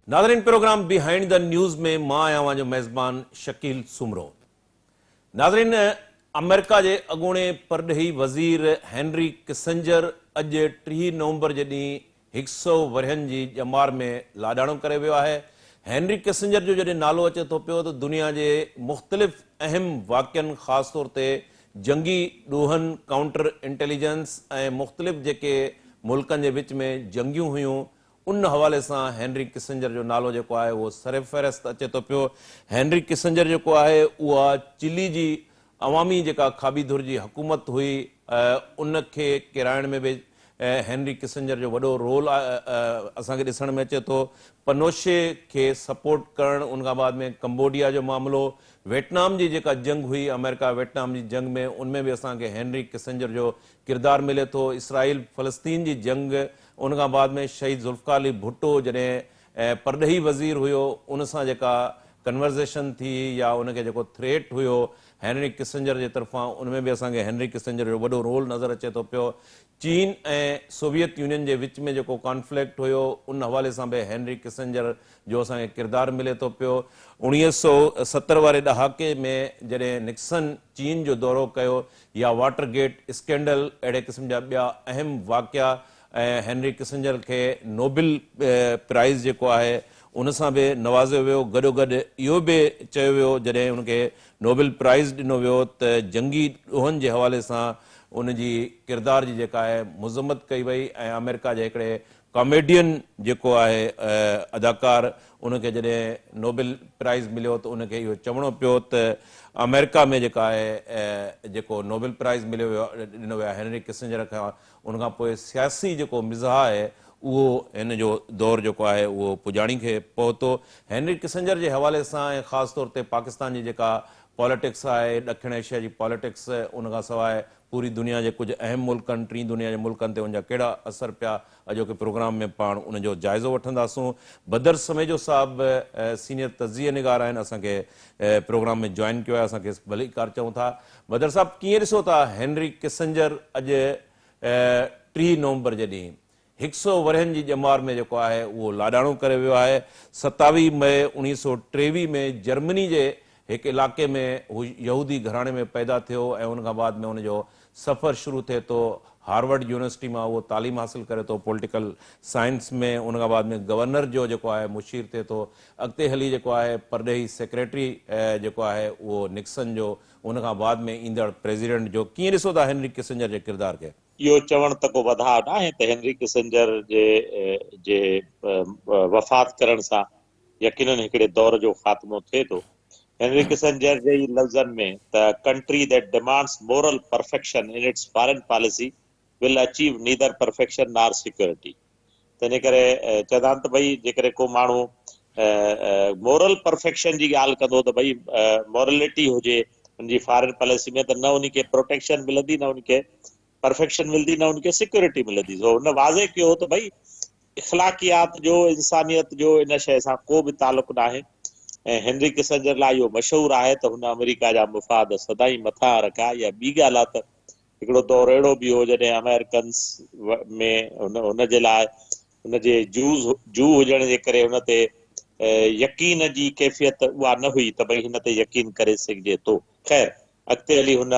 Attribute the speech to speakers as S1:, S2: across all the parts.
S1: नाज़रीन, programme behind the news में मां आहियां जो मेज़बान शकील सुमरो। नाज़रीन, अमेरिका के अॻूणे परॾेही वज़ीर हेनरी किसिंजर अॼु 3 नवंबर जे ॾींहुं 100 वरहनि जी ॼमार में लाॾाणो करे वियो आहे। हेनरी किसिंजर जो जॾहिं नालो अचे थो पियो त दुनिया के मुख़्तलिफ़ अहम वाक़िअनि ख़ासि तौर ते जंगी ॾोहनि, काउंटर इंटेलिजेंस ऐं मुख़्तलिफ़ जेके मुल्कनि जे विच में जंगियूं हुयूं उन हवाले से हेनरी किसिंजर जो नालो जो है वो सर फ़हरिस्त अचे तो पियो। हेनरी किसिंजर जो है उहा चिली की अवामी जेका खाबीधुर जी हुकूमत हुई उनके किराइण में भी हेनरी किसिंजर जो वॾो रोल असांखे ॾिसण में अचे तो। पनोशे के सपोर्ट करण, उन बाद में कंबोडिया जो मामलो, वियतनाम की जेका जंग हुई, अमेरिका वियतनाम की जंग में उनमें भी असांखे हेनरी किसिंजर जो किरदार मिले तो। इसराइल फ़लस्तीन की जंग, उन बाद में शहीद ज़ुल्फ़िकार अली भुट्टो जॾहिं परॾेही वज़ीर हुयो उन सां जेका कन्वर्सेशन थी या उनके जेको थ्रेट हुयो हेनरी किसिंजर जे तरफ़ां, उनमें भी असांखे हेनरी किसिंजर जो वॾो रोल नज़र अचे तो पियो। चीन ऐं सोवियत यूनियन के विच में जेको कॉन्फ्लिक्ट हुयो उन हवाले से भी हेनरी किसिंजर जो असांखे किरदार मिले तो पियो। 1970 वारे ॾहाके में जॾहिं निक्सन चीन जो दौरो कयो या वाटर गेट स्कैंडल, अहिड़े क़िस्म जा ॿिया अहम वाक़िआ, हेनरी किसिंजर के नोबेल प्राइज़ जो है उन सां भी नवाज़ियो वियो। गॾोगॾु इहो भी चयो वियो जॾहिं उनके नोबेल प्राइज़ ॾिनो वियो त जंगी ॾोहनि के हवाले से उनकी किरदार जी जेका है मज़म्मत कई वई ऐं अमेरिका जे हिकिड़े कॉमेडियन जेको आहे अदाकार उनके जॾहिं नोबेल प्राइज़ मिलियो तो उनके इहो चवणो पियो त अमेरिका में जेका है जेको नोबेल प्राइज़ मिलियो ॾिनो वियो आहे हेनरी किसिंजर खां, उनखां पोइ सियासी जेको मिज़ाह है वो इन जो दौर जो है वो पुजाणी के पहुतो। हेनरी किसिंजर के हवाले से ख़ास तौर पे पाकिस्तान की जेका पॉलिटिक्स है, दक्षिण एशिया की पॉलिटिक्स, उनका सवाइ पूरी दुनिया के कुछ अहम मुल्कन, 3 दुनिया के मुल्कन ते उनजा कहिड़ा असर पिया, अॼोके प्रोग्राम में पाण उनजो जाइज़ो वठंदासूं। बदर समेजो साहब सीनियर तज़िये निगार आहिनि, असांखे प्रोग्राम में जॉइन किया है, असांखे भलीकार चऊं था। बदर साहब, कीअं ॾिसो था हेनरी किसिंजर अॼु 3 नवंबर जे ॾींहुं 100 वरहनि जी ॼमार में जेको आहे उहो लाॾाणो करे वियो आहे। 27 मई 1923 में जर्मनी जे एक इलाके में हू यहूदी घराने में पैदा थियो ऐं उन खां बाद में उनजो सफ़र शुरू थिए तो। हार्वर्ड यूनिवर्सिटी में वो तालीम हासिल करे तो पॉलिटिकल साइंस में। उन खां बाद में गवर्नर जो जेको आहे मुशीर थिए तो। अॻिते हली जेको आहे परॾेही सेक्रेटरी जेको आहे उहो निक्सन जो, उन खां बाद में ईंदड़ प्रेसिडेंट जो। कीअं ॾिसो था हेनरी किसिंजर जे किरदार के?
S2: यो चवण त को वधा ना है त हेनरी किसिंजर जे वफ़ात करण सां यकीनन हिकिड़े दौर जो ख़ात्मो थिए तो। हेनरी किसिंजर जे लफ़्ज़न में त country that demands moral perfection in its foreign policy will achieve neither perfection nor security. तने करे चवंदा त भई जेकरे को माण्हू मोरल परफेक्शन जी ॻाल्हि कंदो त भई मॉरलिटी हुजे उनजी फॉरेन पॉलिसी में, त न उनखे प्रोटेक्शन मिलंदी, न उनखे परफेक्शन मिलती, न उनके सिक्योरिटी मिलती। सो उन वाज़े कियो तो भाई इखलाकियात जो, इंसानियत जो इन शय सां को भी ताल्लुक ना है। हेनरी किसिंजर ला यो मशहूर है तो हुन अमेरिका जा मुफाद सदाई मथा रखा। या बी ॻाल्हि आहे त हिकिड़ो दौर अहिड़ो बि हो जॾहिं अमेरिकन्स में हुन जे लाइ हुनजे जू हुजण जे करे हुन ते यकीन जी कैफ़ियत उहा न हुई त भई हिन ते यकीन करे सघिजे तो। ख़ैर अॻिते हली हुन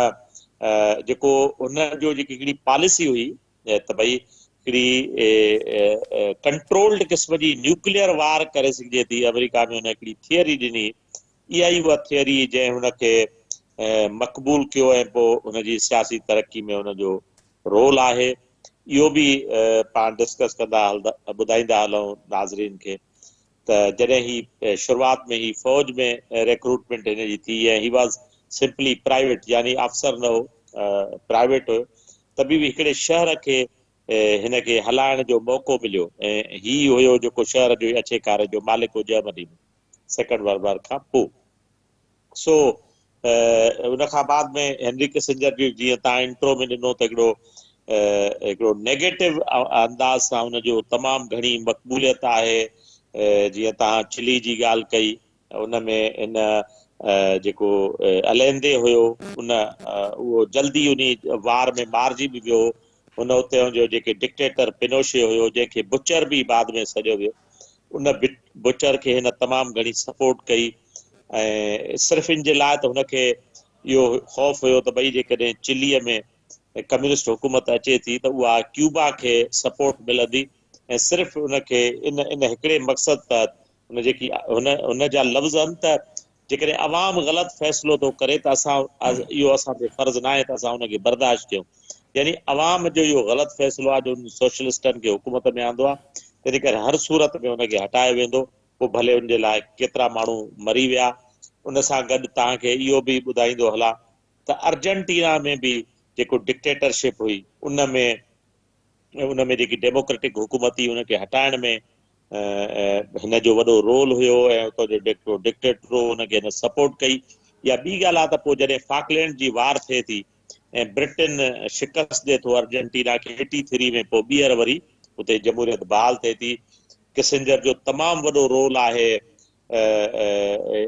S2: जेको हुन जो जेकी हिकिड़ी पॉलिसी हुई त भई हिकिड़ी कंट्रोल्ड क़िस्म जी न्यूक्लियर वार करे सघिजे थी। अमेरिका में हुन हिकिड़ी थियरी ॾिनी, इहा ई उहा थियरी जंहिं हुनखे मक़बूल कयो ऐं पोइ हुनजी सियासी तरक़ी में हुनजो रोल आहे। इहो बि पाण डिस्कस कंदा ॿुधाईंदा हलूं नाज़रीन खे त जॾहिं ही शुरूआत में ही फ़ौज में रिक्रूटमेंट हिन जी थी ऐं ही वॉज सिंपली प्राइवेट, यानी अफसर न हो, प्राइवेट हुयो, तभी भी हिकिड़े शहर के हिनखे हलाइण जो मौक़ो मिलियो ऐं ही हुयो जेको शहर जो अछेकार जो मालिक हो जर्मनी में सेकेंड वर्ल्ड वार खां पोइ। सो उन खां बाद में हेनरी किसिंजर जी जीअं तव्हां इंट्रो में ॾिनो त हिकिड़ो नेगेटिव अंदाज़ सां हुनजो तमामु घणी मक़बूलियत आहे। जीअं तव्हां चिली जी ॻाल्हि कई, उन में इन जेको अलेंदे हुयो उहो जल्दी उन वार में मारिजी बि वियो। हुन उते जो जेके डिक्टेटर पिनोशे हुयो जंहिंखे बुचर बि बाद में सॾियो वियो। उन बुचर खे हिन तमामु घणी सपोर्ट कई ऐं सिर्फ़ु इन जे लाइ त हुनखे इहो ख़ौफ़ हुयो त भई जेकॾहिं चिलीअ में कम्युनिस्ट हुकूमत अचे थी त उहा क्यूबा खे सपोर्ट मिलंदी ऐं सिर्फ़ु उनखे इन हिकिड़े मक़सद तहत हुन जेकी हुन जा लफ़्ज़ आहिनि त जेकॾहिं अवाम ग़लति फ़ैसिलो थो करे त इहो असांजो फर्ज़ न आहे त असां हुनखे बर्दाश्त कयूं। यानी अवाम जो इहो ग़लति फ़ैसिलो आहे जो सोशलिस्टनि खे हुकूमत में आंदो आहे, तंहिं करे हर सूरत में हुनखे हटायो वेंदो, पोइ भले हुन जे लाइ केतिरा माण्हू मरी विया। उन सां गॾु तव्हांखे इहो बि ॿुधाईंदो हलां त अर्जेंटीना में बि जेको डिक्टेटरशिप हुई उन में जेकी डेमोक्रेटिक हुकूमत हुई उनखे हटाइण में हिन जो वॾो रोल हुयो ऐं उतां जो जेको डिक्टेटर हो उनखे हिन सपोर्ट कई। या ॿी ॻाल्हि आहे त पोइ जॾहिं फाकलैंड जी वार थिए थी ऐं ब्रिटेन शिकस्त ॾिए थो अर्जेंटीना खे 83 में, पोइ ॿीहर वरी उते जमहूरियत बहाल थिए थी। किसिंजर जो तमामु वॾो रोल आहे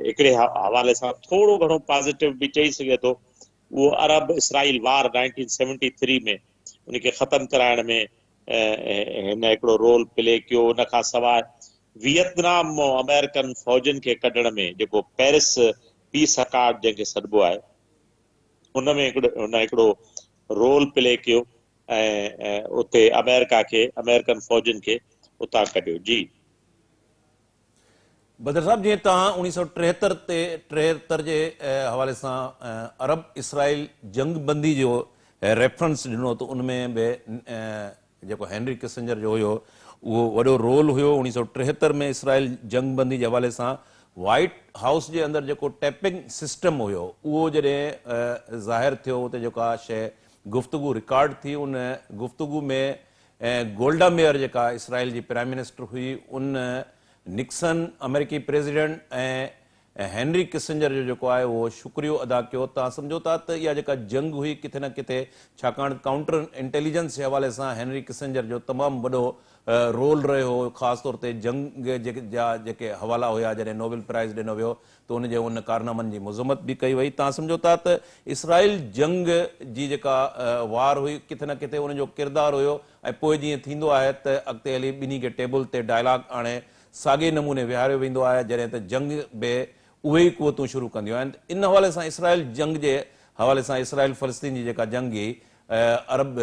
S2: हिकिड़े हवाले सां थोरो घणो पॉज़िटिव बि चई सघे थो, उहो अरब इसराइल वार 1973 में उनखे ख़तमु कराइण में हिन हिकिड़ो रोल प्ले कयो। उन खां सवाइ वियतनाम मां अमेरिकन फ़ौजनि खे कढण में जेको पेरिस पीस अकार्ड जंहिंखे सॾिबो आहे हुन में हिकिड़ो रोल प्ले कयो ऐं उते अमेरिकन फ़ौजनि खे उतां कढियो। जी
S1: बदर साहब, जीअं तव्हां 1973 जे हवाले सां अरब इसराइल जंग बंदी जो रेफरेंस ॾिनो त उनमें बि जेको हेनरी किसिंजर जो हुयो उहो वॾो रोल हुयो। 1973 में इसराइल जंग बंदी जे हवाले सां वाइट हाउस जे अंदरि जेको टैपिंग सिस्टम हुयो उहो जॾहिं ज़ाहिर थियो, उते जेका शइ गुफ़्तगू रिकॉर्ड थी, उन गुफ़्तगू में गोल्डा मेयर जेका इसराइल जी प्राइम मिनिस्टर हुई, उन निक्सन अमेरिकी प्रेसिडेंट ऐं हेनरी किसिंजर जो जेको आहे उहो शुक्रियो अदा कयो। तव्हां सम्झो था त इहा जेका जंग हुई किथे न किथे, छाकाणि काउंटर इंटेलिजेंस जे हवाले सां हेनरी किसिंजर जो तमामु वॾो रोल रहियो हो, ख़ासि तौर ते जंग जा जेके हवाला हुया जॾहिं नोबेल प्राइज़ ॾिनो वियो त उनजे उन कारनामनि जी मज़म्मत बि कई वई। तव्हां सम्झो था त इसराइल जंग जी जेका वार हुई किथे न किथे उनजो किरदारु हुयो ऐं पोइ जीअं थींदो आहे त अॻिते हली ॿिन्ही खे टेबल ते डायलॉग आणे साॻे नमूने विहारियो वेंदो आहे जॾहिं त जंग बि उहे ई क़ुवतूं शुरू कंदियूं आहिनि। इन हवाले सां इसराइल जंग जे हवाले सां इसराइल फ़लस्तीन जी जेका जंग हुई अरब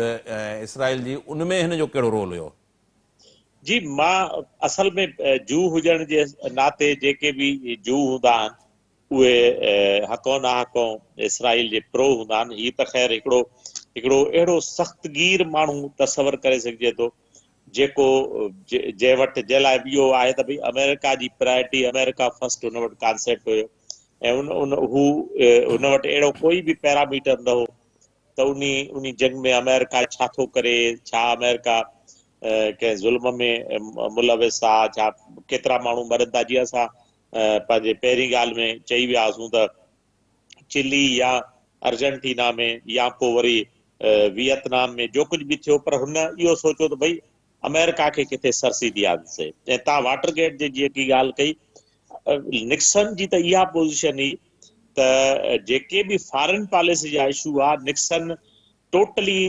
S1: इसराइल जी, उनमें हिन जो कहिड़ो रोल हुयो?
S2: जी, मां असल में जू हुजण जे नाते जेके बि जू हूंदा आहिनि उहे हको न हको इसराइल जे प्रो हूंदा आहिनि। हीअ त ख़ैर हिकिड़ो अहिड़ो सख़्तगीर माण्हू तसवर करे सघिजे थो जेको जंहिं वटि जंहिं लाइ इहो आहे त भई अमेरिका जी प्रायोरिटी, अमेरिका फर्स्ट हुन वटि कॉन्सेप्ट हुयो ऐं हुन वटि अहिड़ो कोई बि पैरामीटर न हो त उन जंग में अमेरिका छा थो करे, छा अमेरिका कंहिं ज़ुल्म में मुलविस आहे, छा केतिरा माण्हू मरनि था। जीअं असां पंहिंजे पहिरीं ॻाल्हि में चई वियासीं त चिली या अर्जेंटीना में या पोइ वरी वियतनाम में जो कुझु बि थियो, पर हुन इहो सोचियो त भई अमेरिका खे किथे सरसीदी आंदीसीं। ऐं तव्हां वाटर गेट जी जेकी ॻाल्हि कई, निक्सन जी त इहा पोज़ीशन हुई त जेके बि फॉरेन पॉलिसी जा इशू आहे निक्सन टोटली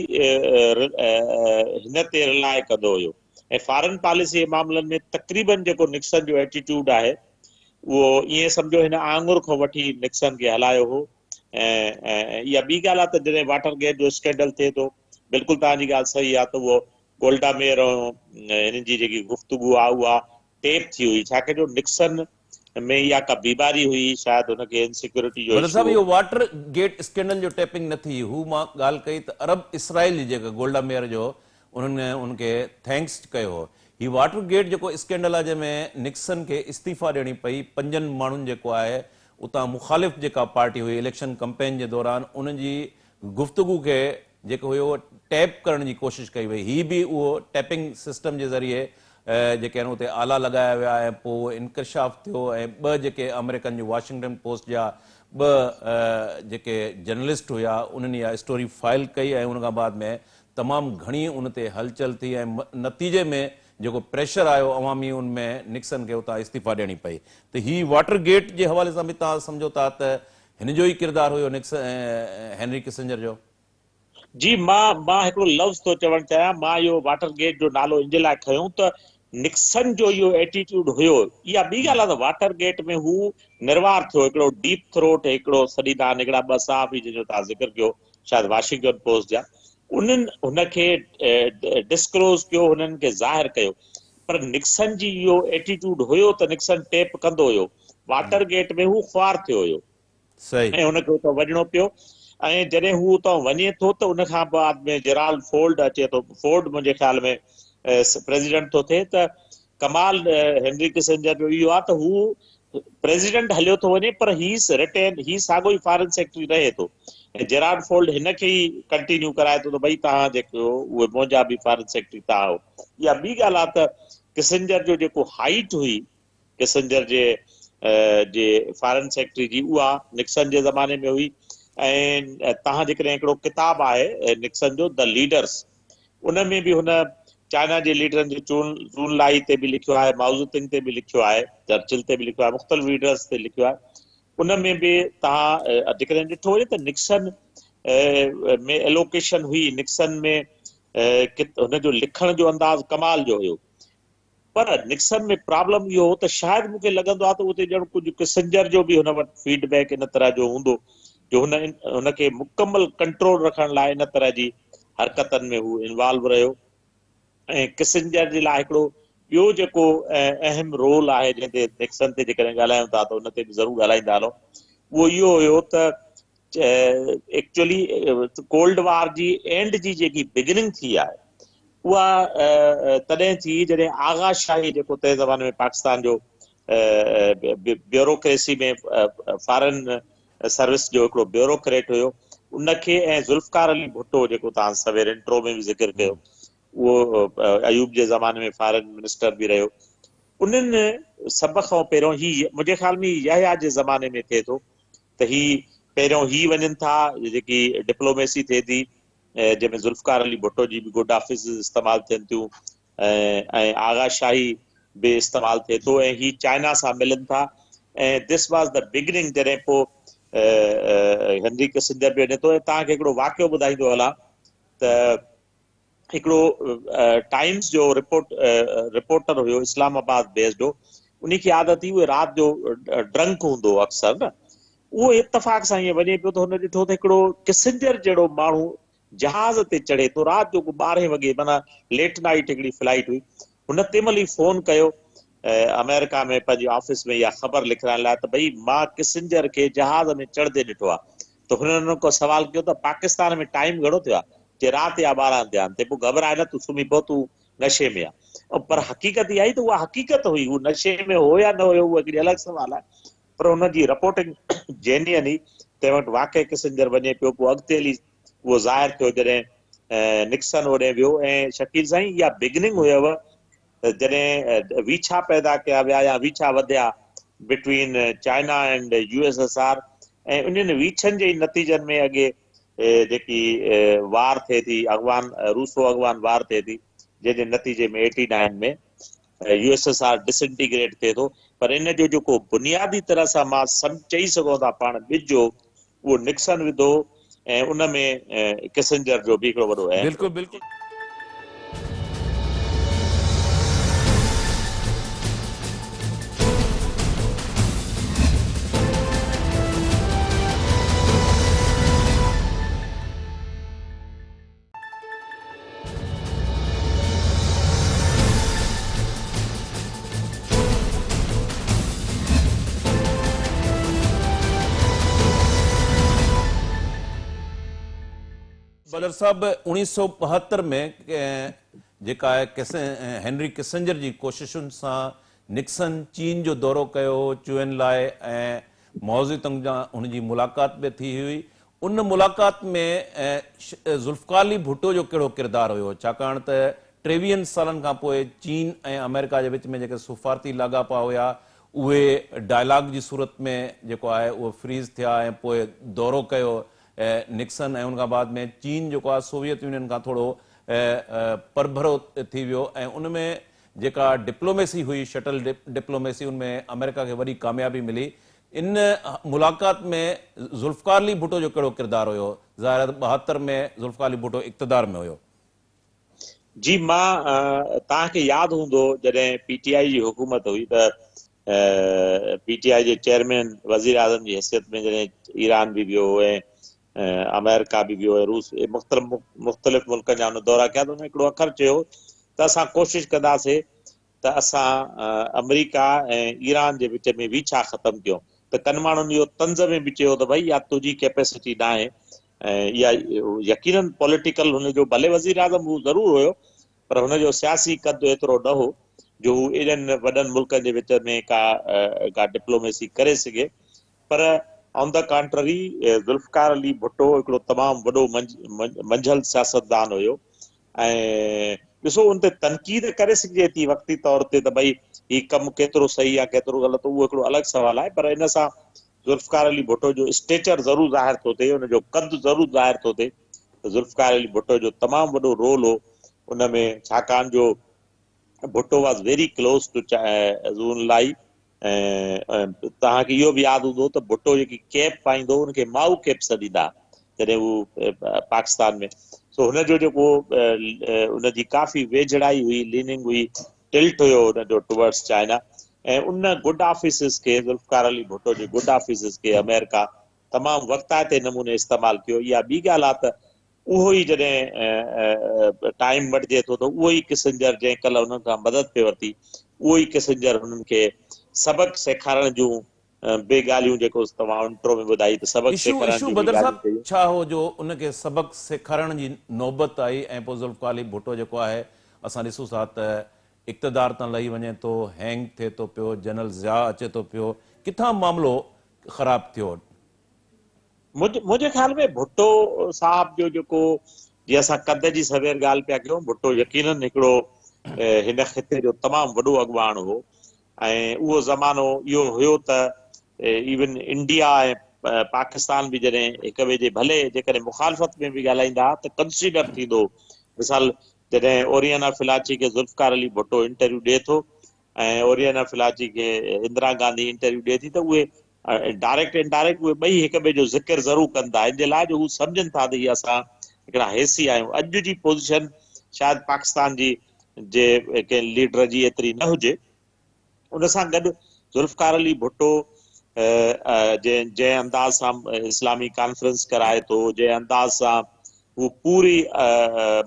S2: हिन ते रिलाए कंदो हुयो ऐं फॉरेन पॉलिसी जे मामलनि में तक़रीबन जेको निक्सन जो एटीट्यूड आहे उहो ईअं सम्झो हिन आङुर खां वठी निक्सन खे हलायो हो। ऐं इहा ॿी ॻाल्हि आहे त जॾहिं वाटर गेट जो स्कैंडल थिए थो, बिल्कुलु तव्हांजी ॻाल्हि सही आहे त उहो गोल्डा मेयर हिननि जी जेकी गुफ़्तगू आहे उहा टेप थी हुई, छाकाणि जो निक्सन में इहा का बीमारी हुई, शायदि हुनखे इनसिक्योरिटी जो
S1: बदर
S2: इशू
S1: साहब,
S2: हो।
S1: इहो वाटर गेट स्कैंडल जो टैपिंग न थी, हू मां ॻाल्हि कई त अरब इसराइल जी जेका गोल्डा मेयर जो उन्हनि उनखे थैंक्स कयो हो। ही वाटर गेट जेको स्कैंडल आहे जंहिंमें निक्सन खे इस्तीफ़ा ॾियणी पई, 5 माण्हुनि जेको आहे उतां मुखालिफ़ जेका पार्टी हुई इलेक्शन कैंपेन जे दौरान उनजी गुफ़्तगू खे जेको हुयो टैप करण जी कोशिशि कई वई। ही बि उहो टैपिंग सिस्टम जे ज़रिए जेके आहिनि उते आला लॻाया विया ऐं पोइ इनकशाफ़ थियो ऐं 2 जेके अमेरिकन जो वाशिंगटन पोस्ट जा 2 जेके जर्नलिस्ट हुया उन्हनि इहा स्टोरी फाइल कई ऐं उन खां बाद में तमामु घणी उन ते हलचल थी ऐं नतीजे में जेको प्रेशर आयो अवामी उनमें निक्सन खे उतां इस्तीफ़ा ॾियणी पई। त ही वाटर गेट जे हवाले सां बि तव्हां सम्झो था त हिन जो ई किरदारु हुयो हेनरी किसिंजर जो?
S2: जी, मां हिकिड़ो लफ़्ज़ थो चवणु चाहियां। मां इहो वाटर गेट जो नालो इन जे लाइ खयों त निक्सन जो इहो एटीट्यूड हुयो, इहा ॿी ॻाल्हि आहे त वाटर गेट में हू निर्वार थियो, हिकिड़ो डीप थ्रोट, हिकिड़ो सॾींदा आहिनि हिकिड़ा ॿ सहाफ़ी जंहिंजो तव्हां ज़िक्र कयो शायदि वाशिंगटन पोस्ट जा, उन्हनि हुनखे डिस्क्लोज़ कयो, हुननि खे ज़ाहिर कयो। पर निक्सन जी इहो एटीट्यूड हुयो त निक्सन टेप कंदो हुयो, वाटर गेट में हू ख्वार थियो हुयो
S1: सही।
S2: ऐं हुनखे उतां वञिणो पियो। ऐं जॾहिं हू उतां वञे थो त उनखां बाद में जेराल्ड फोर्ड अचे थो, फोर्ड मुंहिंजे ख्याल में प्रेसिडेंट थो थिए, त कमाल हेनरी किसिंजर जो इहो आहे त हू प्रेसिडेंट हलियो थो वञे पर ही साॻियो ई फॉरेन सेक्रेटरी रहे थो, ऐं जेराल्ड फोर्ड हिनखे ई कंटिन्यू कराए थो त भई तव्हां जेको उहे मुंहिंजा बि फॉरेन सेक्रेटरी तव्हां हो। इहा ॿी ॻाल्हि आहे त किसिंजर जो जेको हाइट हुई किसिंजर जे फॉरेन सेक्रेटरी जी, उहा निक्सन जे ज़माने में हुई। ऐं तव्हां जेकॾहिं हिकिड़ो किताबु आहे निक्सन जो द लीडर्स, उन में बि हुन चाइना जे लीडरनि जी चून लाई ते बि लिखियो आहे, माउज़ेतुंग ते बि लिखियो आहे, चर्चिल ते बि लिखियो आहे, मुख़्तलिफ़ लीडर्स ते लिखियो आहे। उन में बि तव्हां जेकॾहिं ॾिठो वञे त निक्सन में एलोकेशन हुई, निक्सन में हुनजो लिखण जो अंदाज़ कमाल जो हुयो। पर निक्सन में प्रॉब्लम इहो हो त शायदि मूंखे लॻंदो आहे त उते ॼण कुझु किसिंजर जो बि हुन वटि फीडबैक इन तरह जो हूंदो जो हुनखे मुकमल कंट्रोल रखण लाइ इन तरह जी हरकतनि में हू इन्वॉल्व रहियो। ऐं किसिंजर जे लाइ हिकिड़ो ॿियो जेको अहम रोल आहे जंहिं ते निक्सन ते जेकॾहिं ॻाल्हायूं था त उन ते बि ज़रूरु ॻाल्हाईंदा हलूं, उहो इहो हुयो त actually cold war ji and जी जेकी बिगिनिंग थी आहे उहा तॾहिं थी जॾहिं आगा शाही जेको तंहिं ज़माने में पाकिस्तान जो ब्यूरोक्रेसी में फॉरेन सर्विस जो हिकिड़ो ब्यूरोक्रेट हुयो, उनखे ऐं ज़ुल्फ़कार अली भुट्टो जेको तव्हां सवेर इंट्रो में बि ज़िक्र कयो, उहो अयूब जे ज़माने में फॉरेन मिनिस्टर बि रहियो। उन्हनि सभ खां पहिरियों मुंहिंजे ख़्याल में यहया जे ज़माने में थिए थो त पहिरियों वञनि था, जेकी डिप्लोमेसी थिए थी जंहिंमें ज़ुल्फ़कार अली भुट्टो जी बि गुड ऑफिस इस्तेमालु थियनि थियूं ऐं आगा शाही बि इस्तेमालु थिए थो, ऐं चाइना सां मिलनि था। ऐं दिस वाज़ द बिगिनिंग जॾहिं पोइ हेनरी किसिंजर बि वञे थो। ऐं तव्हांखे हिकिड़ो वाक़ियो ॿुधाईंदो हलां त हिकिड़ो टाइम्स जो रिपोर्टर हुयो, इस्लामाबाद बेस्ड हो, उन खे आदत हुई उहे राति जो ड्रंक हूंदो अक्सर न, उहो इत्तफ़ाक़ सां ईअं वञे पियो त हुन ॾिठो त हिकिड़ो किसिंजर जहिड़ो माण्हू जहाज़ ते चढ़े थो राति जो 12 वॻे, माना लेट नाइट हिकिड़ी फ्लाइट हुई, हुन तंहिं महिल ई फोन कयो अमेरिका में पंहिंजे ऑफिस में इहा ख़बर लिखाइण लाइ त भई मां किसिंजर खे जहाज़ में चढ़ंदे ॾिठो आहे। त हुननि हुन खां सवाल कयो त पाकिस्तान में टाइम घणो थियो आहे, जे राति जा 12 थिया आहिनि, ते पोइ घबराए न, तूं सुम्ही पओ, तूं नशे में आहे। पर हक़ीक़त इहा ई त उहा हक़ीक़त हुई, हू नशे में हो या न हुयो उहा हिकिड़ी अलॻि सवाल आहे, पर हुनजी रिपोर्टिंग जेन्युइन हुई। तंहिं वटि वाक़ई किसिंजर वञे पियो, पोइ अॻिते हली उहो ज़ाहिर थियो जॾहिं निक्सन होॾे वियो। ऐं शकील साईं, इहा बिगिनिंग हुयव जॾहिं वीछा पैदा कया विया या वीछा वधिया बिटवीन चाइना एंड USSR, ऐं उन्हनि वीछनि जे नतीजनि में अॻे जेकी वार थिए थी, अॻवान रूसो अॻवान वार थिए थी, जंहिंजे नतीजे में 89 में USSR डिसइंटीग्रेट थिए थो। पर इन जो जेको बुनियादी तरह सां मां चई सघूं था पाण ॿिजो, उहो निक्सन विधो, ऐं उन में किसिंजर जो बि हिकिड़ो वॾो अहम
S1: बिल्कुलु
S2: रोल।
S1: बिल्कुलु। बदर साहब 1972 में जेका आहे हेनरी किसिंजर जी कोशिशुनि सां निक्सन चीन जो दौरो कयो चूअनि लाइ, ऐं माओज़ेतुंग जा हुनजी मुलाक़ात बि थी हुई। उन मुलाक़ात में ज़ुल्फ़कार अली भुट्टो जो कहिड़ो किरदारु हुयो, छाकाणि त 23 सालनि खां पोइ चीन ऐं अमेरिका जे विच में जेके सफ़ारती लाॻापा हुया उहे डायलॉग जी सूरत में जेको आहे उहो फ्रीज़ थिया, ऐं पोइ दौरो कयो निक्सन, ऐं उनखां बाद में चीन जेको आहे सोवियत यूनियन खां थोरो परभरो थी वियो। ऐं उन में जेका डिप्लोमेसी हुई, शटल डिप्लोमेसी, उनमें अमेरिका खे वॾी कामयाबी मिली। इन मुलाक़ात में ज़ुल्फ़कार अली भुट्टो जो कहिड़ो किरदारु हुयो? ज़ाहिर 72 में ज़ुल्फ़कार अली भुट्टो इक़्तिदार में हुयो।
S2: जी मां तव्हांखे यादि हूंदो जॾहिं पीटीआई जी हुकूमत हुई त पीटीआई जे चेयरमैन वज़ीर आज़म जी हैसियत में जॾहिं ईरान बि वियो ऐं अमेरिका बि वियो ऐं रूस मुख़्तलिफ़ मुल्कनि जा हुन दौरा कया त हुन हिकिड़ो अखर चयो त असां कोशिशि कंदासीं त असां अमेरिका ऐं ईरान जे विच में विछा ख़तमु कयूं त कनि माण्हुनि इहो तंज़ में बि चयो त भई या तुंहिंजी कैपेसिटी न आहे ऐं इहा यकीनन पॉलिटिकल हुनजो भले वज़ीर आज़म हू ज़रूरु हुयो पर हुनजो सियासी कद एतिरो न हो जो हू एॾनि वॾनि मुल्कनि जे विच में का डिप्लोमेसी करे सघे पर on the contrary Zulfikar Ali Bhutto हिकिड़ो तमामु वॾो मंझल सियासतदान हुयो ऐं ॾिसो उन ते तनक़ीद करे सघिजे थी वक़्ती तौर ते त भई हीउ कमु केतिरो सही आहे केतिरो ग़लति उहो हिकिड़ो अलॻि सवाल आहे पर इन सां ज़ुल्फ़कार अली भुट्टो जो स्टेचर ज़रूरु ज़ाहिर थो थिए हुनजो कद ज़रूरु ज़ाहिर थो थिए त ज़ुल्फ़कार अली भुट्टो जो तमामु वॾो रोल हो उन में छाकाणि जो Bhutto was very close to Zhou Enlai ऐं तव्हांखे इहो बि यादि हूंदो त भुट्टो जेकी कैप पाईंदो हुनखे माऊ कैप सॾींदा जॾहिं हू पाकिस्तान में सो हुनजो जेको उनजी काफ़ी वेझड़ाई हुई लीनिंग हुई टिल्ट हुयो हुनजो टुवर्ड्स चाइना ऐं उन गुड ऑफिसिस खे ज़ुल्फ़कार अली भुट्टो जे गुड ऑफिसिस खे अमेरिका तमामु वक़्ताइते नमूने इस्तेमालु कयो इहा ॿी ॻाल्हि आहे त उहो ई जॾहिं टाइम वठिजे थो त उहो ई किसिंजर जंहिं कल्ह हुननि खां मदद पे वरिती उहो ई किसिंजर हुननि खे सबक़ सेखारण जूं ॿे ॻाल्हियूं जेको तव्हां इंट्रो में ॿुधाई त सबक़
S1: इशू
S2: सेखारण
S1: इशू
S2: जूं बि
S1: बदर
S2: ॻाल्हियूं
S1: साहब
S2: कयूं।
S1: छा हो जो उनखे सबक़ सेखारण जी नौबत आई ऐं पोइ ज़ुल्फ़कार अली भुट्टो जेको आहे असां ॾिसूं था त इक़्तदार तां लही वञे थो हैंग थिए थो पियो जनरल ज़िया अचे थो पियो किथां मामिलो ख़राबु थियो?
S2: मुंहिंजे ख्याल में भुट्टो साहब जो जेको जीअं असां कद जी सवेर ॻाल्हि पिया कयूं भुट्टो यकीनन हिकिड़ो हिन ख़िते जो तमामु वॾो अॻुवाण हो ऐं उहो ज़मानो इहो हुयो त इवन इंडिया ऐं पाकिस्तान बि जॾहिं हिक ॿिए जे भले जेकॾहिं मुखालफ़त में बि ॻाल्हाईंदा त कंसीडर थींदो मिसाल जॾहिं ओरियाना फिलाची खे ज़ुल्फ़कार अली भुट्टो इंटरव्यू ॾिए थो ऐं ओरियाना फिलाची खे इंदिरा गांधी इंटरव्यू ॾिए थी त उहे डायरेक्ट इनडायरेक्ट उहे ॿई हिक ॿिए जो ज़िक्र ज़रूरु कंदा इन जे लाइ जो हू सम्झनि था त हीअ असां हिकिड़ा हेसी आहियूं अॼु जी पोज़ीशन शायदि पाकिस्तान जी जे कंहिं लीडर जी एतिरी न हुजे उन सां गॾु ज़ुल्फ़कार अली भुट्टो जंहिं अंदाज़ सां इस्लामी कॉन्फ्रेंस कराए थो जंहिं अंदाज़ सां हू पूरी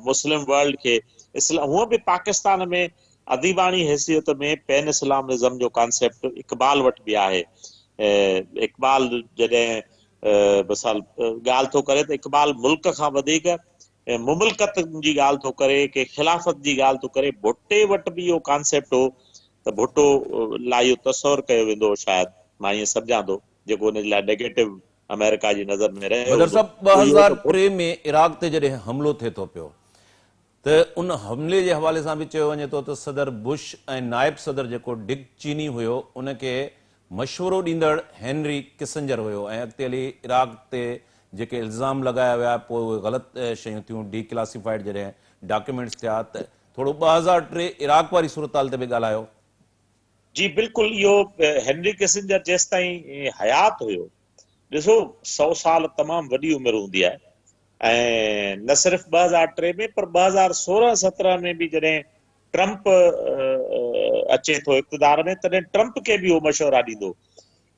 S2: मुस्लिम वर्ल्ड खे हूअं बि पाकिस्तान में अदीबानी हैसियत में पैन इस्लामिज़म जो कॉन्सेप्ट इक़बाल वटि बि आहे इक़बाल जॾहिं मिसाल ॻाल्हि थो करे त इक़बाल मुल्क खां वधीक मुमलकत जी ॻाल्हि थो करे के ख़िलाफ़त जी ॻाल्हि थो करे भुट्टे वटि बि इहो कॉन्सेप्ट हो त भुट्टो लाइ इहो तसवर कयो वेंदो शायदि मां ईअं सम्झां थो जेको हुन जे लाइ नेगेटिव अमेरिका जी नज़र में रहियो
S1: बदर
S2: हूंदो
S1: साहब
S2: उहो इहो त
S1: 2003 में इराक ते जॾहिं हमिलो थिए थो पियो त उन हमले जे हवाले सां बि चयो वञे थो त सदर बुश ऐं नायब सदर जेको डिक चीनी हुयो उनखे मशवरो ॾींदड़ हेनरी किसिंजर हुयो ऐं अॻिते हली इराक ते जेके इल्ज़ाम लॻाया विया पोइ उहे ग़लति शयूं थियूं डीक्लासिफाइड जॾहिं डॉक्यूमेंट्स थिया त थोरो 2003 इराक वारी सूरत हाल ते बि ॻाल्हायो।
S2: जी बिल्कुलु इहो हेनरी किसिंजर जेसि ताईं हयात हुयो ॾिसो 100 साल तमामु वॾी उमिरि हूंदी आहे ऐं न सिर्फ़ु 2003 में पर 2016-17 में बि जॾहिं ट्रंप अचे थो इक़्तिदार में तॾहिं ट्रंप खे बि उहो मशवरा ॾींदो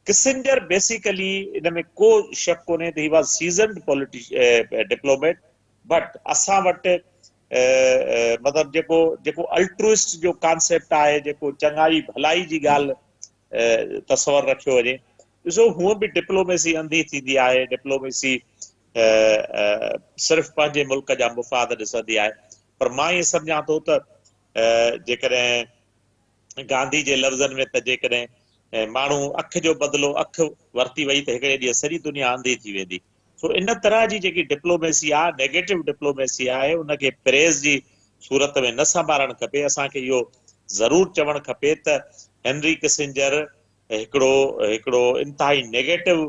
S2: किसिंजर बेसिकली इन में को शक कोन्हे त ही वॉज सीज़न्ड डिप्लोमेट बट असां वटि मतिलबु जेको जेको अल्ट्रुइस्ट जो कॉन्सेप्ट आहे जेको चङाई भलाई जी ॻाल्हि तस्वर रखियो वञे ॾिसो हूअं बि डिप्लोमेसी अंधी थींदी आहे डिप्लोमेसी सिर्फ़ु पंहिंजे मुल्क जा मुफ़ाद ॾिसंदी आहे पर मां ईअं सम्झां थो त जेकॾहिं गांधी जे लफ़्ज़नि में त जेकॾहिं माण्हू अखि जो बदिलो अखि वरिती वई त हिकिड़े ॾींहुं सॼी दुनिया अंधी थी वेंदी सो इन तरह जी जेकी डिप्लोमेसी आहे नेगेटिव डिप्लोमेसी आहे उनखे प्रेस जी सूरत में न संभालणु खपे असांखे इहो ज़रूरु चवणु खपे त हेनरी किसिंजर हिकिड़ो इंतिहाई नेगेटिव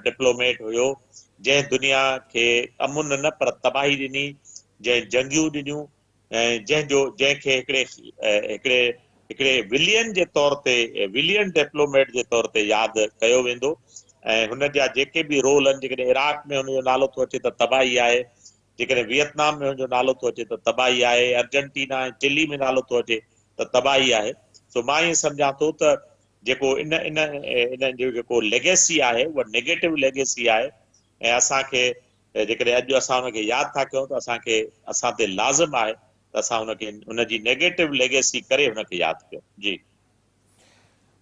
S2: डिप्लोमेट हुयो जंहिं दुनिया खे अमुन न पर तबाही ॾिनी जंहिं जंगियूं ॾिनियूं ऐं जंहिंखे हिकिड़े विलियन जे तौर ते विलियन डिप्लोमेट जे तौर ते यादि कयो वेंदो ऐं हुन जा जेके बि रोल आहिनि जेकॾहिं इराक में हुनजो नालो थो अचे त तबाही आहे जेकॾहिं वियतनाम में हुनजो नालो थो अचे त तबाही आहे, अर्जेंटीना ऐं चिली में नालो थो अचे त तबाही आहे। सो मां ईअं सम्झां थो त जेको इन इन इन जो जेको लेगेसी आहे उहा नेगेटिव लेगेसी आहे, ऐं असांखे जेकॾहिं अॼु असां हुनखे यादि था कयूं त असां ते लाज़िम आहे त असां हुनखे हुनजी नेगेटिव लेगेसी करे हुनखे यादि कयूं। जी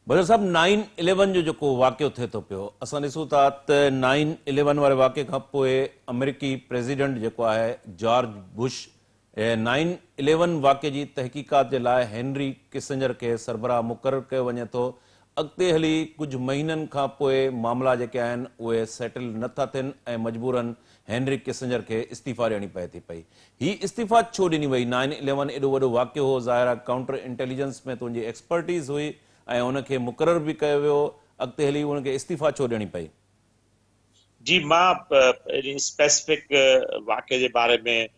S1: बदर साहब, 9/11 जो जेको वाक़ियो थिए थो पियो, असां ॾिसूं था त 9/11 वारे वाक़िए खां पोइ अमेरिकी प्रेसिडेंट जेको आहे जॉर्ज बुश 9/11 वाक़िए जी तहक़ीक़ात जे लाइ हेनरी किसिंजर खे सरबराह मुक़ररु कयो वञे थो। अॻिते हली कुझु महीननि खां पोइ मामला जेके आहिनि उहे सेटल नथा थियनि ऐं मजबूरन हेनरी किसिंजर खे इस्तीफ़ा ॾियणी पए थी पई। ही इस्तीफ़ा छो ॾिनी वई? 9/11 एॾो वॾो वाक़ियो हो, ज़ाहिर आहे काउंटर इंटेलिजेंस में तुंहिंजी एक्सपर्टीज़ हुई ऐं हुनखे मुक़ररु बि कयो वियो, अॻिते हली हुनखे इस्तीफ़ा छो ॾियणी पई?
S2: जी मां स्पेसिफिक वाक़े जे बारे में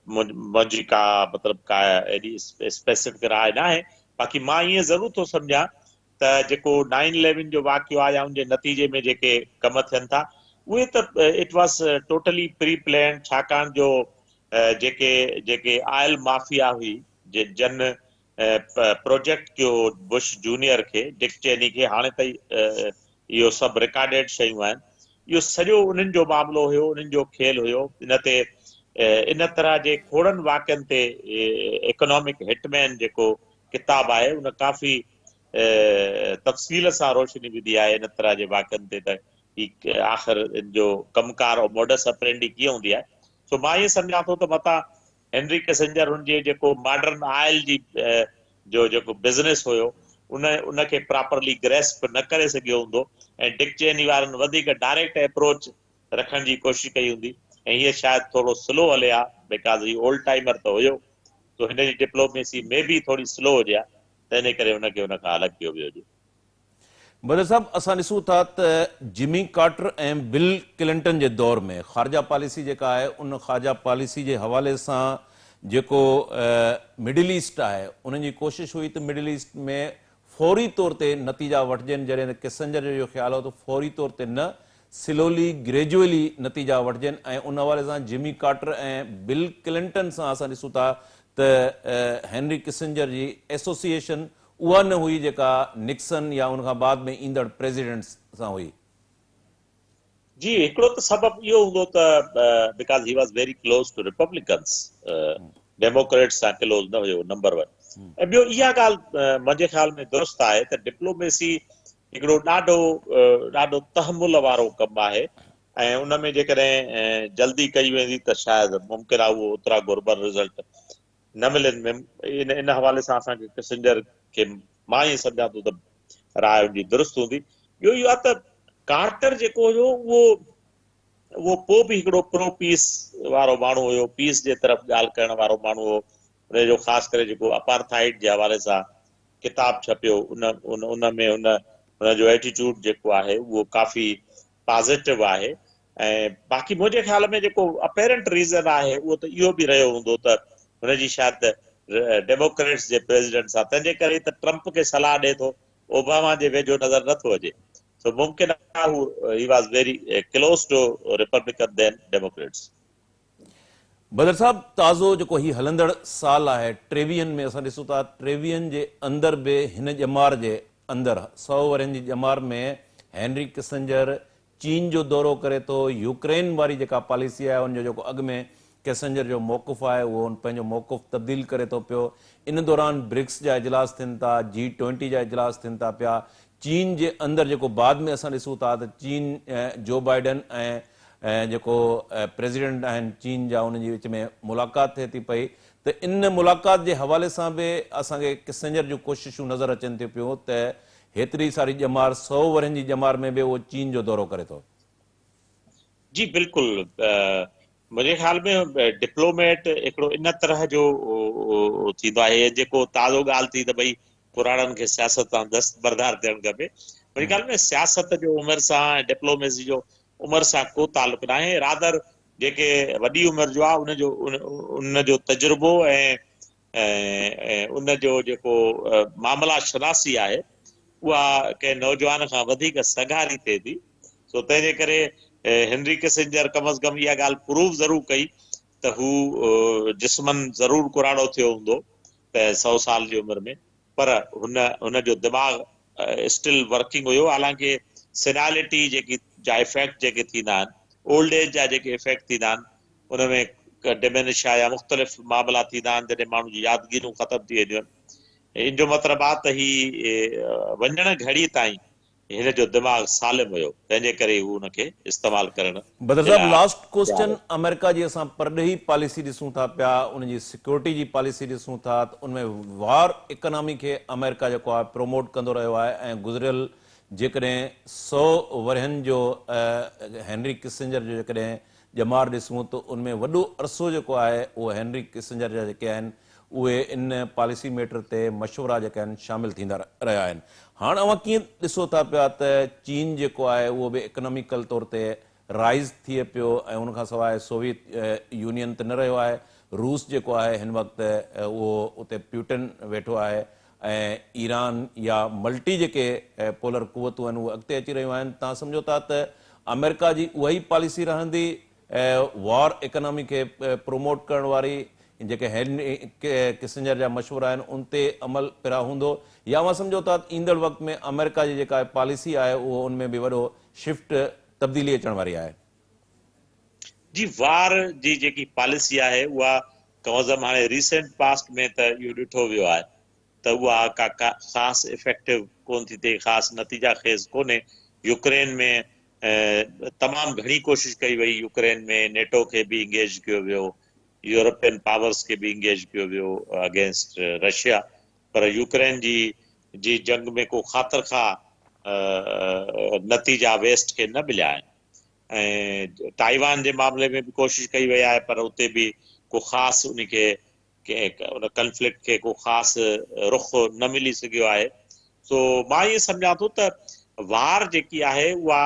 S2: मुंहिंजी का मतिलबु का एॾी स्पेसिफिक राय न आहे। बाक़ी मां ईअं ज़रूर थो सम्झां त जेको 9/11 जो वाक़ियो आहे या उनजे नतीजे में जेके कम थियनि था उहे त it was totally pre plan, छाकाणि जो जेके जेके आयल माफिया हुई जन प्रोजेक्ट कयो बुश जूनियर खे, डिक चेनी खे, हाणे ताईं इहो सभु रिकॉर्डेड शयूं आहिनि। इहो सॼो उन्हनि जो मामिलो हुयो, उन्हनि जो खेल हुयो। इन ते इन तरह जे खोड़नि वाक़िअनि ते इकोनॉमिक हिटमैन जेको किताब आहे उन काफ़ी तफ़सील सां रोशनी विधी आहे इन तरह जे वाक़िअनि ते त ही आख़िर इन जो कमकार और मोडस ऑपरेंडी कीअं हूंदी आहे। सो मां इहे सम्झां थो त मतां हेनरी किसिंजर हुनजे जेको मॉडर्न आयल जी जो जेको बिज़नेस हुयो उनखे प्रॉपरली ग्रेस्प न करे सघियो हूंदो ऐं डिक चेनी वारनि वधीक डायरेक्ट अप्रोच रखण जी कोशिशि कई हूंदी ऐं हीअ शायदि थोरो स्लो हले हा, बिकॉज़ ही ओल्ड टाइमर त हुयो, तो हिन जी डिप्लोमेसी में बि थोरी स्लो हुजे हा, त इन करे हुनखे हुन खां अलॻि कयो वियो हुजे।
S1: बदर साहब, असां ॾिसूं था त जिमी कार्टर ऐं बिल क्लिंटन जे दौर में ख़ारजा पॉलिसी जेका आहे उन ख़ारजा पॉलिसी जे हवाले सां जेको मिडिल ईस्ट आहे उन्हनि जी कोशिशि हुई त मिडिल ईस्ट में फौरी तौर ते नतीजा वठजनि। जॾहिं किसिंजर जो ख़्यालु हो त फौरी तौर ते न, स्लोली ग्रेजुअली नतीजा वठजनि, ऐं उन हवाले सां जिमी कार्टर ऐं बिल क्लिंटन सां असां ॾिसूं था त हेनरी किसिंजर जी एसोसिएशन उहा न हुई जेका निक्सन या उन खां बाद में ईंदड़ प्रेसिडेंट्स सां हुई।
S2: जी हिकिड़ो त सबबु इहो हूंदो त because he was very close to republicans, democrats सां क्लोज न हुयो, नंबर 1। ऐं ॿियो इहा ॻाल्हि मुंहिंजे ख़्याल में दुरुस्त आहे त डिप्लोमेसी हिकिड़ो ॾाढो तहमुल वारो कमु आहे ऐं उन में जेकॾहिं जल्दी कई वेंदी त शायदि मुमकिन आहे उहो ओतिरा घुरबल रिज़ल्ट न मिलनि। इन हवाले सां असांखे किसिंजर खे मां ईअं सम्झां थो त राय जी दुरुस्त हूंदी। ॿियो इहो आहे त कार्टर जेको हुयो उहो पोइ बि हिकिड़ो प्रो पीस वारो माण्हू हुयो, पीस जे तरफ़ ॻाल्हि करण वारो माण्हू हो। उनजो ख़ासि करे जेको अपार्थाइड जे हवाले सां किताब छपियो उन में उनजो एटीट्यूड जेको आहे उहो काफ़ी पॉज़िटिव आहे। ऐं बाक़ी मुंहिंजे ख़्याल में जेको अपेरेंट रीज़न आहे उहो त इहो बि रहियो हूंदो त हुनजी शायदि डेमोक्रेट्स जे प्रेसिडेंट सां, तंहिंजे करे त ट्रंप खे सलाह ॾिए थो, ओबामा जे वेझो नज़र नथो अचे। सो मुमकिन आहे he was very close to Republican than Democrats.
S1: Badar साहब, ताज़ो जेको ही हलंदड़ साल आहे टेवीहन में असां ॾिसूं था टेवीहन जे अंदरि बि हिन ॼमार जे अंदरि 100 वरनि जी ॼमार में हेनरी किसिंजर चीन जो दौरो करे थो। यूक्रेन वारी जेका पॉलिसी आहे उनजो जेको अॻु में किसिंजर जो मौक़ुफ़ आहे उहो पंहिंजो मौक़ुफ़ तब्दील करे थो पियो। इन दौरान ब्रिक्स जा इजलास थियनि था, G20 जा इजलास थियनि था पिया। चीन जे अंदरि जेको बाद में असां ॾिसूं था त चीन जो बाइडन ऐं जेको प्रेसिडेंट आहिनि चीन जा उन्हनि जे विच में मुलाक़ात थिए थी पई, त इन मुलाक़ात जे हवाले सां बि असांखे किसिंजर जूं कोशिशूं नज़र अचनि थियूं पियूं त हेतिरी सारी ॼमार 100 वरनि जी ॼमार में बि उहो चीन जो दौरो करे थो।
S2: जी बिल्कुलु, मुंहिंजे ख़्याल में डिप्लोमेट हिकिड़ो इन तरह जो थींदो आहे, जेको ताज़ो ॻाल्हि थी त भई पुराणनि खे सियासत सां दस्तबरदार थियणु खपे। मुंहिंजे ख़्याल में सियासत जो उमिरि सां ऐं डिप्लोमेसी जो उमिरि सां को तालुक न आहे। रादर जेके वॾी उमिरि जो आहे उनजो तजुर्बो ऐं उनजो जेको मामला शनासी आहे उहा कंहिं नौजवान खां वधीक सघारी थिए थी। सो तंहिंजे करे हेनरी किसिंजर कम अज़ कम इहा ॻाल्हि प्रूव ज़रूर कई त हू जिस्मन ज़रूर कुराड़ो थियो हूंदो त 100 साल जी उमिरि में, पर हुनजो दिमाग़ स्टिल वर्किंग हुयो। हालांकि सेनालिटी जा इफेक्ट जेके थींदा आहिनि, ओल्ड एज जा जेके इफेक्ट थींदा आहिनि, उनमें डिमेनिशा या मुख़्तलिफ़ मामला थींदा आहिनि जॾहिं माण्हू जी यादगिरियूं ख़तम थी वेंदियूं आहिनि। इन जो मतिलबु आहे त ही वञण घड़ी ताईं हिन जो दिमाग़ सालिम हुयो, तंहिंजे करे हू हुनखे इस्तेमालु करणु
S1: बदर
S2: जे
S1: साहब,
S2: लाइ
S1: लास्ट
S2: तयारु
S1: क्वेश्चन,
S2: हो।
S1: अमेरिका जी असां परॾेही पॉलिसी ॾिसूं था पिया, उनजी सिक्योरिटी जी पॉलिसी ॾिसूं था, त उनमें वार इकोनॉमी खे अमेरिका जेको आहे प्रमोट कंदो रहियो आहे। ऐं गुज़िरियल जेकॾहिं 100 वरहनि जो हेनरी किसिंजर जो जेकॾहिं ॼमार ॾिसूं त उनमें वॾो अरसो जेको आहे उहो हेनरी किसिंजर जा जेके आहिनि उहे इन पॉलिसी मेटर ते मशवरा जेके आहिनि शामिल थींदा रहिया आहिनि। हाणे अवां कीअं ॾिसो था पिया त चीन जेको आहे उहो बि इकोनॉमिकल तौर ते राइज़ थिए पियो, ऐं उनखां सवाइ सोवियत यूनियन त न रहियो आहे, रूस जेको आहे हिन वक़्तु उहो उते प्यूटन वेठो आहे, ऐं ईरान या मल्टी जेके पोलर कुवतूं आहिनि उहे अॻिते अची रहियूं आहिनि। तव्हां सम्झो था त अमेरिका जी उहा ई पॉलिसी रहंदी, वॉर इकोनॉमी खे प्रोमोट करण वारी, जेके हेनरी किसिंजर जा मशवरा आहिनि उन ते अमल पिरा हूंदो, या अवां सम्झो था ईंदड़ वक़्त में अमेरिका जी जेका पॉलिसी आहे उहो उनमें बि वॾो शिफ्ट तब्दीली अचण वारी आहे?
S2: जी, वार जी जेकी पॉलिसी आहे उहा कमज़म हाणे रिसेंट पास्ट में त इहो ॾिठो वियो आहे त उहा का ख़ासि इफेक्टिव कोन थी थिए, ख़ासि नतीजा खेज़ कोन्हे। यूक्रेन में तमामु घणी कोशिशि कई वई, यूक्रेन में नेटो खे बि इंगेज कयो वियो, यूरोपियन पावर्स खे बि इंगेज कयो वियो अगेंस्ट रशिया, पर यूक्रेन जी जंग में को ख़ातिर खां नतीजा वेस्ट खे न मिलिया आहिनि। ऐं ताइवान जे मामले में बि कोशिशि कई वई आहे, पर उते बि को ख़ासि उनखे उन कंफ्लिक्ट खे को ख़ासि रुख न मिली सघियो आहे। सो मां इहे सम्झां थो त वार जेकी आहे उहा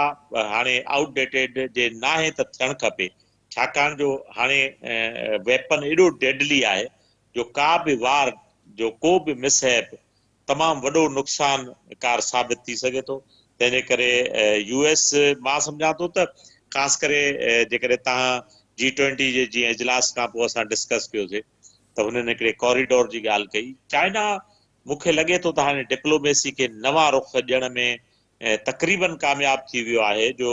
S2: हाणे आउटडेटेड जे नाहे त थियणु खपे, छाकाणि जो हाणे वेपन एॾो डेडली आहे जो का बि वार जो को बि मिसहैप तमामु वॾो नुक़सानकार साबित थी सघे थो। तंहिंजे करे यूएस, मां सम्झां थो त ख़ासि करे जेकॾहिं तव्हां G20 जे जीअं इजलास खां पोइ असां डिस्कस कयोसीं त हुननि हिकिड़े कॉरिडोर जी ॻाल्हि कई। चाइना मूंखे लॻे थो त हाणे डिप्लोमेसी खे नवां रुख ॾियण में तक़रीबन कामयाब थी वियो आहे, जो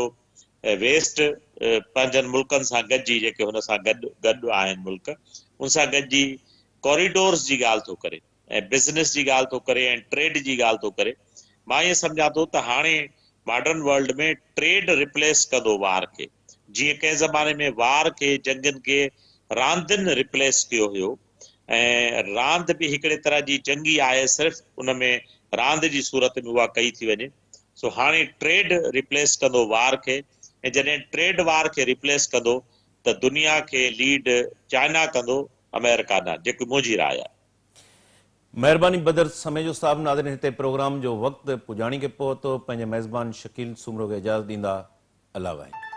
S2: वेस्ट पंहिंजनि मुल्कनि सां गॾिजी, जेके हुन सां गॾु आहिनि मुल्क, उन सां गॾिजी कॉरिडोर्स जी ॻाल्हि थो करे ऐं बिज़नेस जी ॻाल्हि थो करे ऐं ट्रेड जी ॻाल्हि थो करे। मां ईअं सम्झां थो त हाणे मॉडर्न वर्ल्ड में ट्रेड रिप्लेस कंदो वार खे, जीअं कंहिं ज़माने में वार खे, जंगनि खे रांदियुनि रिप्लेस कयो हुयो, ऐं रांदि बि हिकिड़े तरह जी जंगी आहे, सिर्फ़ु उन में रांदि जी सूरत में उहा कई थी वञे। सो हाणे ट्रेड रिप्लेस कंदो वार खे, ऐं जॾहिं ट्रेड वार खे रिप्लेस कंदो त दुनिया खे लीड चाइना कंदो, अमेरिका न, जेकी मुंहिंजी राय आहे।
S1: महिरबानी बदर समय जो साहब। नाज़रीन, हिते प्रोग्राम जो वक़्तु पुॼाणी खे पहुतो। पंहिंजे मेज़बान शकील सुमरो खे इजाज़त ॾींदा। अल्लाह वाहिद।